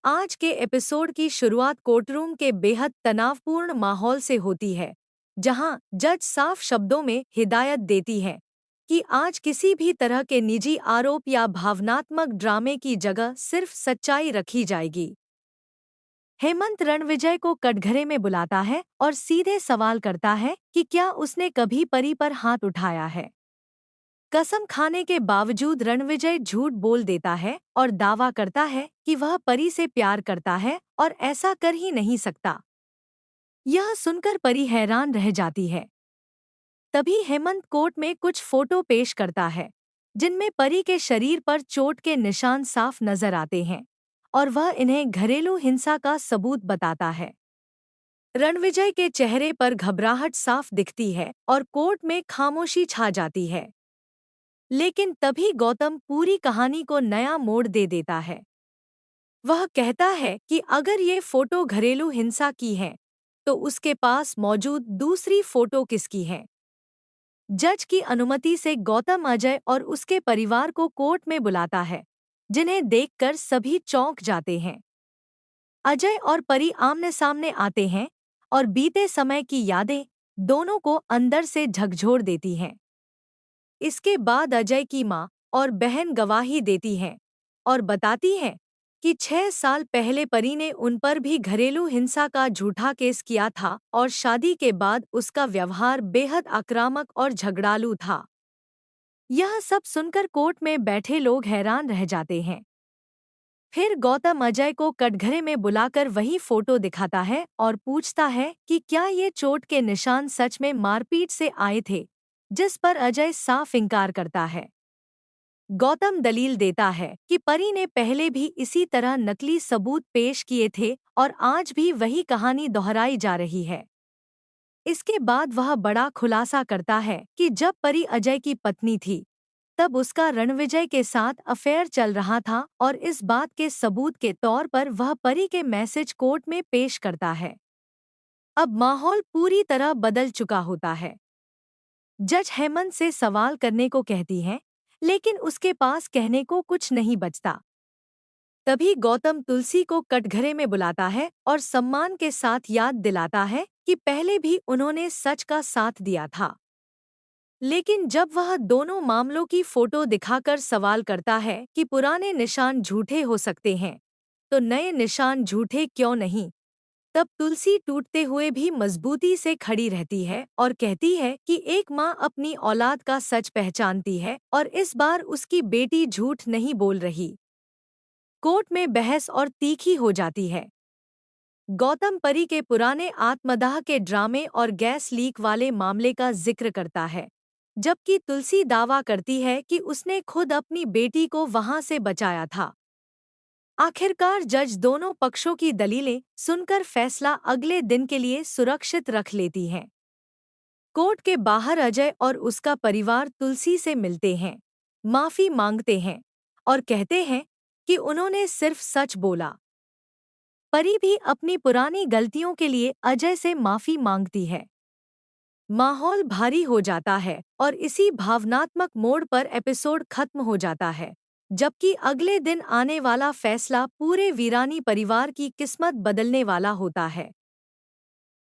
आज के एपिसोड की शुरुआत कोर्टरूम के बेहद तनावपूर्ण माहौल से होती है, जहां जज साफ शब्दों में हिदायत देती है कि आज किसी भी तरह के निजी आरोप या भावनात्मक ड्रामे की जगह सिर्फ सच्चाई रखी जाएगी। हेमंत रणविजय को कटघरे में बुलाता है और सीधे सवाल करता है कि क्या उसने कभी परी पर हाथ उठाया है। कसम खाने के बावजूद रणविजय झूठ बोल देता है और दावा करता है कि वह परी से प्यार करता है और ऐसा कर ही नहीं सकता। यह सुनकर परी हैरान रह जाती है। तभी हेमंत कोर्ट में कुछ फोटो पेश करता है, जिनमें परी के शरीर पर चोट के निशान साफ नजर आते हैं और वह इन्हें घरेलू हिंसा का सबूत बताता है। रणविजय के चेहरे पर घबराहट साफ दिखती है और कोर्ट में खामोशी छा जाती है। लेकिन तभी गौतम पूरी कहानी को नया मोड़ दे देता है। वह कहता है कि अगर ये फोटो घरेलू हिंसा की है, तो उसके पास मौजूद दूसरी फोटो किसकी है। जज की अनुमति से गौतम अजय और उसके परिवार को कोर्ट में बुलाता है, जिन्हें देखकर सभी चौंक जाते हैं। अजय और परी आमने सामने आते हैं और बीते समय की यादें दोनों को अंदर से झकझोर देती हैं। इसके बाद अजय की मां और बहन गवाही देती हैं और बताती हैं कि 6 साल पहले परी ने उन पर भी घरेलू हिंसा का झूठा केस किया था और शादी के बाद उसका व्यवहार बेहद आक्रामक और झगड़ालू था। यह सब सुनकर कोर्ट में बैठे लोग हैरान रह जाते हैं। फिर गौतम अजय को कटघरे में बुलाकर वही फोटो दिखाता है और पूछता है कि क्या ये चोट के निशान सच में मारपीट से आए थे, जिस पर अजय साफ इनकार करता है। गौतम दलील देता है कि परी ने पहले भी इसी तरह नकली सबूत पेश किए थे और आज भी वही कहानी दोहराई जा रही है। इसके बाद वह बड़ा खुलासा करता है कि जब परी अजय की पत्नी थी, तब उसका रणविजय के साथ अफेयर चल रहा था और इस बात के सबूत के तौर पर वह परी के मैसेज कोर्ट में पेश करता है। अब माहौल पूरी तरह बदल चुका होता है। जज हेमंत से सवाल करने को कहती हैं, लेकिन उसके पास कहने को कुछ नहीं बचता। तभी गौतम तुलसी को कटघरे में बुलाता है और सम्मान के साथ याद दिलाता है कि पहले भी उन्होंने सच का साथ दिया था। लेकिन जब वह दोनों मामलों की फोटो दिखाकर सवाल करता है कि पुराने निशान झूठे हो सकते हैं, तो नए निशान झूठे क्यों नहीं, तब तुलसी टूटते हुए भी मजबूती से खड़ी रहती है और कहती है कि एक माँ अपनी औलाद का सच पहचानती है और इस बार उसकी बेटी झूठ नहीं बोल रही। कोर्ट में बहस और तीखी हो जाती है। गौतम परी के पुराने आत्मदाह के ड्रामे और गैस लीक वाले मामले का जिक्र करता है, जबकि तुलसी दावा करती है कि उसने खुद अपनी बेटी को वहां से बचाया था। आखिरकार जज दोनों पक्षों की दलीलें सुनकर फैसला अगले दिन के लिए सुरक्षित रख लेती हैं। कोर्ट के बाहर अजय और उसका परिवार तुलसी से मिलते हैं, माफी मांगते हैं और कहते हैं कि उन्होंने सिर्फ सच बोला। परी भी अपनी पुरानी गलतियों के लिए अजय से माफी मांगती है। माहौल भारी हो जाता है और इसी भावनात्मक मोड़ पर एपिसोड खत्म हो जाता है, जबकि अगले दिन आने वाला फैसला पूरे वीरानी परिवार की किस्मत बदलने वाला होता है।